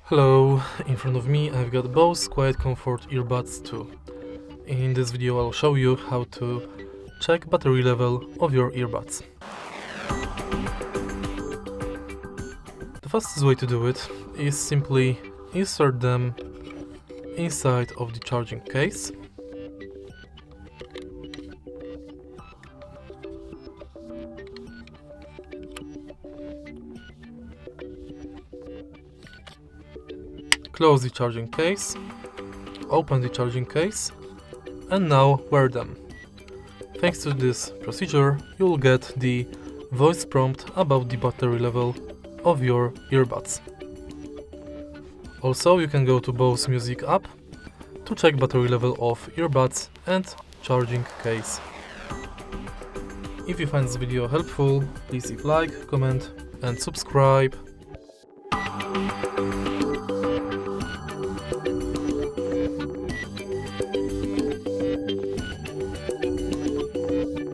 Hello, in front of me I've got Bose QuietComfort Earbuds II. In this video I'll show you how to check battery level of your earbuds. The fastest way to do it is simply insert them inside of the charging case. Close the charging case, open the charging case, and now wear them. Thanks to this procedure, you'll get the voice prompt about the battery level of your earbuds. Also, you can go to Bose Music app to check battery level of earbuds and charging case. If you find this video helpful, please leave like, comment and subscribe.